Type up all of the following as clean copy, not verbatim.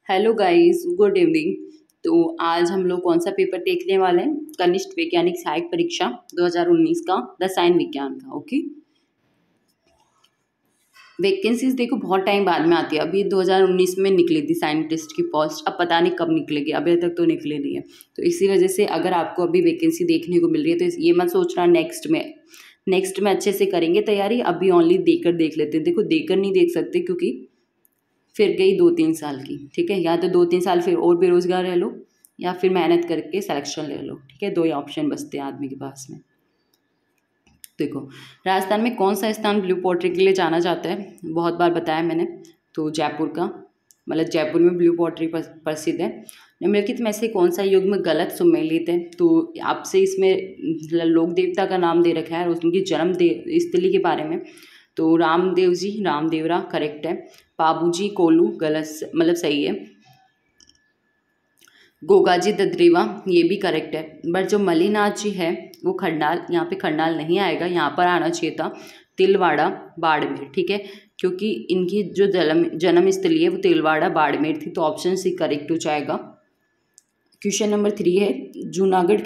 Hello guys, good evening. तो आज हम लोग कौन सा पेपर देखने वाले हैं? कनिष्ठ वैज्ञानिक सहायक परीक्षा 2019 का रसायन विज्ञान का। ओके, वैकेंसीज देखो बहुत टाइम बाद में आती है। अभी 2019 में निकली थी साइंटिस्ट की पोस्ट, अब पता नहीं कब निकलेगी, अभी तक तो निकली नहीं है। तो इसी वजह से अगर आपको अभी वैकेंसी देखने को मिल रही है तो ये मत सोचना नेक्स्ट में अच्छे से करेंगे तैयारी, अभी ओनली देकर देख लेते हैं। देखो देकर नहीं देख सकते क्योंकि फिर गई 2-3 साल की, ठीक है। या तो 2-3 साल फिर और बेरोजगार रह लो या फिर मेहनत करके सिलेक्शन ले लो, ठीक है। दो ही ऑप्शन बचते हैं आदमी के पास में। देखो, राजस्थान में कौन सा स्थान ब्लू पोट्री के लिए जाना जाता है? बहुत बार बताया मैंने। तो जयपुर का, मतलब जयपुर में ब्लू पोट्री प्रसिद्ध है। निम्नलिखित में से कौन सा युग्म गलत सुमेलित है? तो आपसे इसमें लोक देवता का नाम दे रखा है और उनकी जन्म स्थली के बारे में। तो रामदेव जी, रामदेवरा करेक्ट है। बाबूजी कोलू गलत, मतलब सही है। गोगाजी दद्रेवा ये भी करेक्ट है। बट जो मलिनाथ जी है वो खंडाल, यहाँ पे खंडाल नहीं आएगा, यहाँ पर आना चाहिए था तिलवाड़ा बाड़मेर, ठीक है। क्योंकि इनकी जो जन्म स्थली है वो तिलवाड़ा बाड़मेर थी, तो ऑप्शन सी करेक्ट हो जाएगा। क्वेश्चन नंबर 3 है, जूनागढ़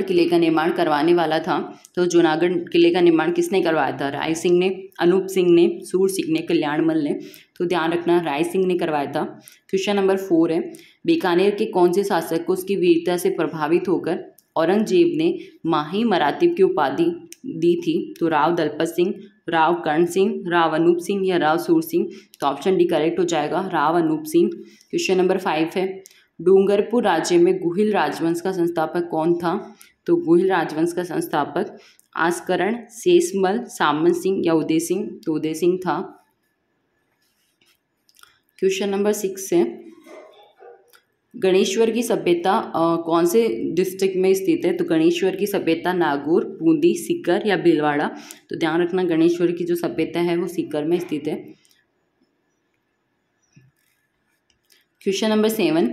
किले का निर्माण करवाने वाला था। तो जूनागढ़ किले का निर्माण किसने करवाया था? राय सिंह ने, अनूप सिंह ने, सूर सिंह ने, कल्याणमल ने। तो ध्यान रखना राय सिंह ने करवाया था। क्वेश्चन नंबर 4 है, बीकानेर के कौन से शासक को उसकी वीरता से प्रभावित होकर औरंगजेब ने माही मरातीब की उपाधि दी थी? तो राव दलपत सिंह, राव कर्ण सिंह, राव अनूप सिंह या राव सूर सिंह। तो ऑप्शन डी करेक्ट हो जाएगा, राव अनूप सिंह। क्वेश्चन नंबर 5 है, डूंगरपुर राज्य में गुहिल राजवंश का संस्थापक कौन था? तो गुहिल राजवंश का संस्थापक आस्करण, शेषमल, सामन सिंह या उदय सिंह। तो उदय सिंह था। क्वेश्चन नंबर 6 है, गणेश्वर की सभ्यता कौन से डिस्ट्रिक्ट में स्थित है? तो गणेश्वर की सभ्यता नागौर, बूंदी, सीकर या भीलवाड़ा। तो ध्यान रखना गणेश्वर की जो सभ्यता है वो सीकर में स्थित है। क्वेश्चन नंबर 7,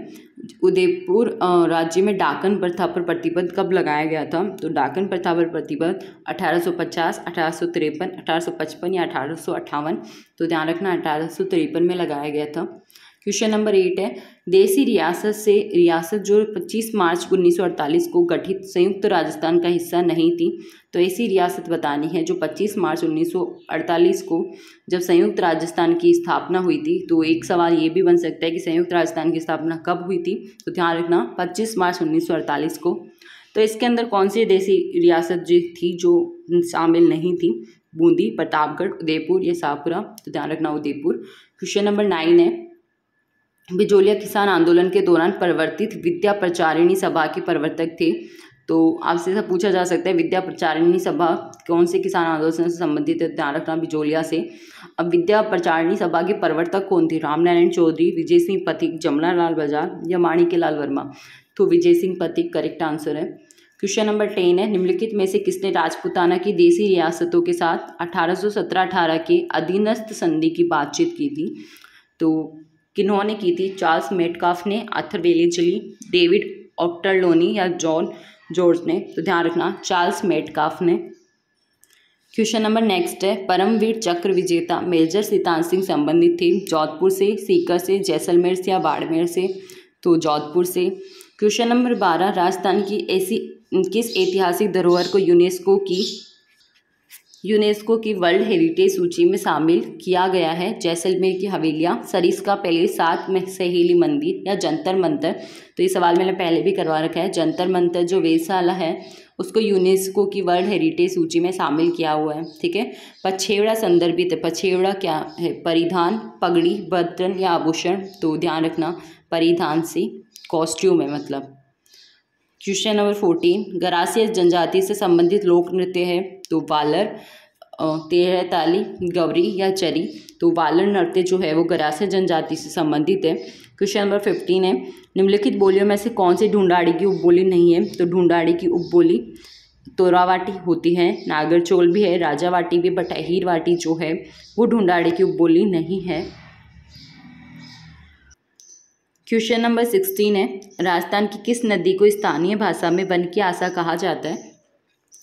उदयपुर राज्य में डाकन प्रथा पर प्रतिबंध कब लगाया गया था? तो डाकन प्रथा पर प्रतिबंध 1850, 1853, 1855 या 1858। तो ध्यान रखना 1853 में लगाया गया था। क्वेश्चन नंबर 8 है, देसी रियासत जो 25 मार्च 1948 को गठित संयुक्त राजस्थान का हिस्सा नहीं थी। तो ऐसी रियासत बतानी है जो 25 मार्च 1948 को जब संयुक्त राजस्थान की स्थापना हुई थी। तो एक सवाल ये भी बन सकता है कि संयुक्त राजस्थान की स्थापना कब हुई थी? तो ध्यान रखना 25 मार्च 1948 को। तो इसके अंदर कौन सी देसी रियासत जो थी जो शामिल नहीं थी? बूंदी, प्रतापगढ़, उदयपुर या शाहपुरा। तो ध्यान रखना उदयपुर। क्वेश्चन नंबर 9 है, बिजोलिया किसान आंदोलन के दौरान परिवर्तित विद्या प्रचारिणी सभा के प्रवर्तक थे। तो आपसे ऐसा पूछा जा सकता है विद्या प्रचारिणी सभा कौन से किसान आंदोलन से संबंधित है? ध्यान रखना बिजोलिया से। अब विद्या प्रचारिणी सभा के प्रवर्तक कौन थे? रामनारायण चौधरी, विजय सिंह पथिक, जमनालाल बजाज या माणिक्यलाल वर्मा। तो विजय सिंह पथिक करेक्ट आंसर है। क्वेश्चन नंबर 10 है, निम्नलिखित में से किसने राजपूताना की देसी रियासतों के साथ 1817-18 के अधीनस्थ संधि की बातचीत की थी? तो किन्होंने की थी? चार्ल्स मेटकाफ ने, आर्थर वेलेस्ली, डेविड ऑक्टरलोनी या जॉन जॉर्ज ने। तो ध्यान रखना चार्ल्स मेटकाफ ने। क्वेश्चन नंबर नेक्स्ट है, परमवीर चक्र विजेता मेजर सितान सिंह संबंधित थे जोधपुर से, सीकर से, जैसलमेर से या बाड़मेर से। तो जोधपुर से। क्वेश्चन नंबर 12, राजस्थान की ऐसी किस ऐतिहासिक धरोहर को यूनेस्को की वर्ल्ड हेरिटेज सूची में शामिल किया गया है? जैसलमेर की हवेलियाँ, सरिस्का पैलेस, 7 में सहेली मंदिर या जंतर मंतर। तो ये सवाल मैंने पहले भी करवा रखा है। जंतर मंतर जो वेधशाला है उसको यूनेस्को की वर्ल्ड हेरिटेज सूची में शामिल किया हुआ है, ठीक है। पछेवड़ा संदर्भित है। पछेवड़ा क्या है? परिधान, पगड़ी, बर्तन या आभूषण। तो ध्यान रखना परिधान से कॉस्ट्यूम है मतलब। क्वेश्चन नंबर 14, गरासिया जनजाति से संबंधित लोक नृत्य है? तो वालर, तेरह ताली, गवरी या चरी। तो वालर नृत्य जो है वो गरासिया जनजाति से संबंधित है। क्वेश्चन नंबर 15 है, निम्नलिखित बोलियों में से कौन सी ढूंढाड़ी की उपबोली नहीं है? तो ढूंढाड़ी की उपबोली तोरावाटी होती है, नागरचोल भी है, राजावाटी भी, बट अहीरवाटी जो है वो ढूंढाड़ी की उपबोली नहीं है। क्वेश्चन नंबर 16 है, राजस्थान की किस नदी को स्थानीय भाषा में वन की आशा कहा जाता है?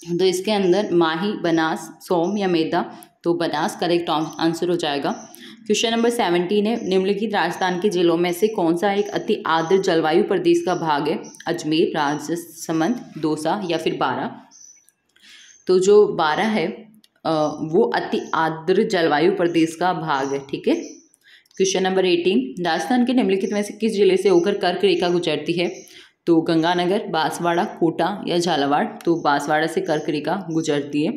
तो इसके अंदर माही, बनास, सोम या मेदा। तो बनास करेक्ट आंसर हो जाएगा। क्वेश्चन नंबर 17 है, निम्नलिखित राजस्थान के जिलों में से कौन सा एक अति आर्द्र जलवायु प्रदेश का भाग है? अजमेर, राजसमंद, दौसा या फिर बारां। तो जो बारां है वो अति आर्द्र जलवायु प्रदेश का भाग है, ठीक है। क्वेश्चन नंबर 18, राजस्थान के निम्नलिखित में से किस जिले से होकर कर्क रेखा गुजरती है? तो गंगानगर, बांसवाड़ा, कोटा या झालावाड़। तो बांसवाड़ा से कर्क रेखा गुजरती है।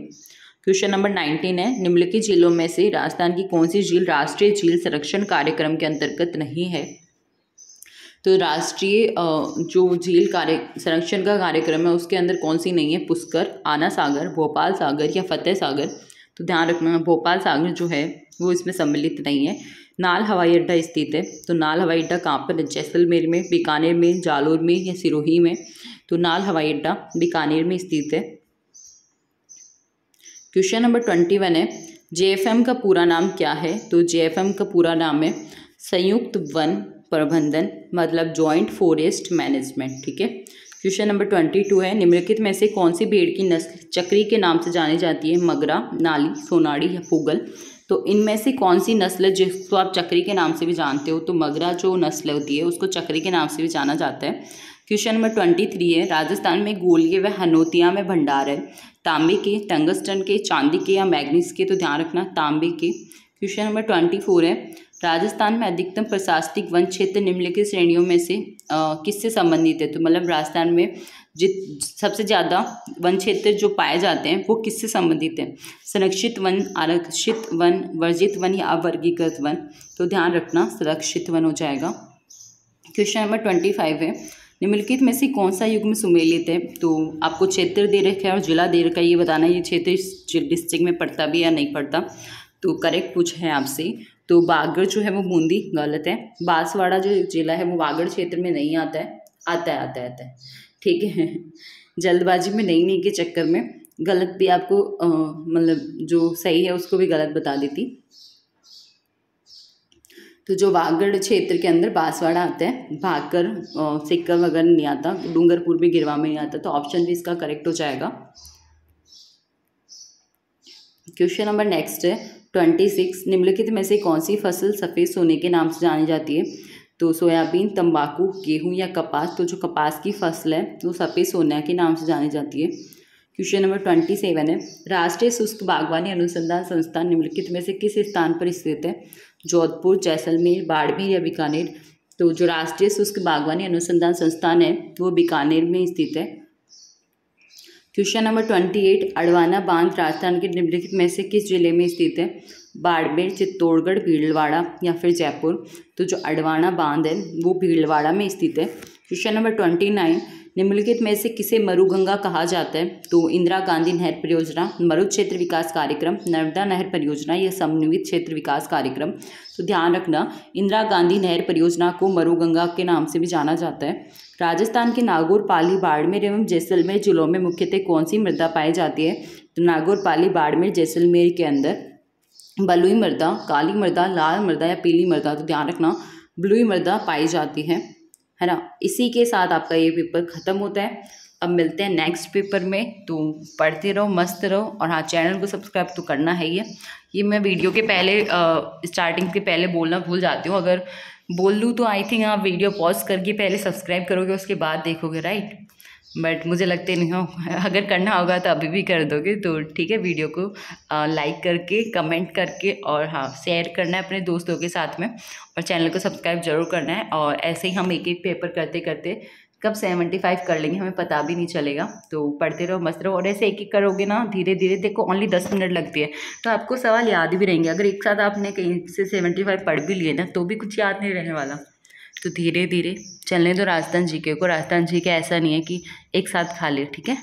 क्वेश्चन नंबर 19 है, निम्नलिखित झीलों में से राजस्थान की कौन सी झील राष्ट्रीय झील संरक्षण कार्यक्रम के अंतर्गत नहीं है? तो राष्ट्रीय जो झील कार्य संरक्षण का कार्यक्रम है उसके अंदर कौन सी नहीं है? पुष्कर, आना सागर, भोपाल सागर या फतेह सागर। तो ध्यान रखना भोपाल सागर जो है वो इसमें सम्मिलित नहीं है। नाल हवाई अड्डा स्थित है, तो नाल हवाई अड्डा कहाँ पर? जैसलमेर में, बीकानेर में, जालोर में या सिरोही में। तो नाल हवाई अड्डा बीकानेर में स्थित है। क्वेश्चन नंबर 21 है, जेएफएम का पूरा नाम क्या है? तो जेएफएम का पूरा नाम है संयुक्त वन प्रबंधन, मतलब जॉइंट फॉरेस्ट मैनेजमेंट, ठीक है। क्वेश्चन नंबर 22 है, निम्नलिखित में से कौन सी भेड़ की नस्ल चक्री के नाम से जानी जाती है? मगरा, नाली, सोनाड़ी या फूगल। तो इनमें से कौन सी नस्ल है जिसको आप चक्री के नाम से भी जानते हो? तो मगरा जो नस्ल होती है उसको चक्री के नाम से भी जाना जाता है। क्वेश्चन नंबर 23 है, राजस्थान में गोलिये व हनोतिया में भंडार है, तांबे के, टंगस्टन के, चांदी के या मैग्नीज के। तो ध्यान रखना तांबे के। क्वेश्चन नंबर 24 है, राजस्थान में अधिकतम प्रशासनिक वन क्षेत्र निम्नलिखित श्रेणियों में से किससे संबंधित है? तो मतलब राजस्थान में सबसे ज़्यादा वन क्षेत्र जो पाए जाते हैं वो किससे संबंधित है? संरक्षित वन, आरक्षित वन, वर्जित वन या अवर्गीकृत वन। तो ध्यान रखना संरक्षित वन हो जाएगा। क्वेश्चन नंबर 25 है, निम्नलिखित में से कौन सा युग्म सुमेलित है? तो आपको क्षेत्र दे रखा है और जिला दे रखा है, ये बताना ये क्षेत्र इस डिस्ट्रिक्ट में पड़ता भी या नहीं पड़ता। तो करेक्ट पूछा है आपसे। तो बागड़ जो है वो बूंदी, गलत है। बांसवाड़ा जो जिला है वो बागड़ क्षेत्र में नहीं आता है, आता है, ठीक है। जल्दबाजी में नहीं के चक्कर में गलत भी आपको मतलब जो सही है उसको भी गलत बता देती। तो जो बागड़ क्षेत्र के अंदर बांसवाड़ा आता है, भाकर, सिक्कर वगैरह नहीं आता, डूंगरपुर भी गिरवा में नहीं आता। तो ऑप्शन भी इसका करेक्ट हो जाएगा। क्वेश्चन नंबर नेक्स्ट है 26, निम्नलिखित में से कौन सी फसल सफ़ेद सोने के नाम से जानी जाती है? तो सोयाबीन, तंबाकू, गेहूं या कपास। तो जो कपास की फसल है वो सफ़ेद सोना के नाम से जानी जाती है। क्वेश्चन नंबर 27 है, राष्ट्रीय शुष्क बागवानी अनुसंधान संस्थान निम्नलिखित में से किस स्थान पर स्थित है? जोधपुर, जैसलमेर, बाड़मेर या बीकानेर। तो जो राष्ट्रीय शुष्क बागवानी अनुसंधान संस्थान है वो बीकानेर में स्थित है। क्वेश्चन नंबर 28, अडवाना बांध राजस्थान के निम्नलिखित में से किस जिले में स्थित है? बाड़मेर, चित्तौड़गढ़, भीलवाड़ा या फिर जयपुर। तो जो अडवाना बांध है वो भीलवाड़ा में स्थित है। क्वेश्चन नंबर 29, निम्नलिखित में से किसे मरुगंगा कहा जाता है? तो इंदिरा गांधी नहर परियोजना, मरु क्षेत्र विकास कार्यक्रम, नर्मदा नहर परियोजना या समन्वित क्षेत्र विकास कार्यक्रम। तो ध्यान रखना इंदिरा गांधी नहर परियोजना को मरुगंगा के नाम से भी जाना जाता है। राजस्थान के नागौर, पाली, बाड़मेर एवं जैसलमेर जिलों में मुख्यतः कौन सी मृदा पाई जाती है? तो नागौर, पाली, बाड़मेर, जैसलमेर के अंदर बलुई मृदा, काली मृदा, लाल मृदा या पीली मृदा। तो ध्यान रखना बलुई मृदा पाई जाती है ना। इसी के साथ आपका ये पेपर ख़त्म होता है। अब मिलते हैं नेक्स्ट पेपर में। तो पढ़ते रहो, मस्त रहो और हाँ चैनल को सब्सक्राइब तो करना है ही। ये मैं वीडियो के पहले स्टार्टिंग के पहले बोलना भूल जाती हूँ। अगर बोल दूँ तो आई थिंक आप वीडियो पॉज करके पहले सब्सक्राइब करोगे उसके बाद देखोगे, राइट? बट मुझे लगते नहीं हो, अगर करना होगा तो अभी भी कर दोगे। तो ठीक है, वीडियो को लाइक करके, कमेंट करके और हाँ शेयर करना है अपने दोस्तों के साथ में और चैनल को सब्सक्राइब जरूर करना है। और ऐसे ही हम एक एक पेपर करते करते कब 75 कर लेंगे हमें पता भी नहीं चलेगा। तो पढ़ते रहो, मस्त रहो और ऐसे एक एक करोगे ना धीरे धीरे। देखो ओनली 10 मिनट लगती है तो आपको सवाल याद भी रहेंगे। अगर एक साथ आपने कहीं से 75 पढ़ भी लिए ना तो भी कुछ याद नहीं रहने वाला। तो धीरे धीरे चलने दो राजस्थान जीके को। राजस्थान जीके ऐसा नहीं है कि एक साथ खा ले, ठीक है।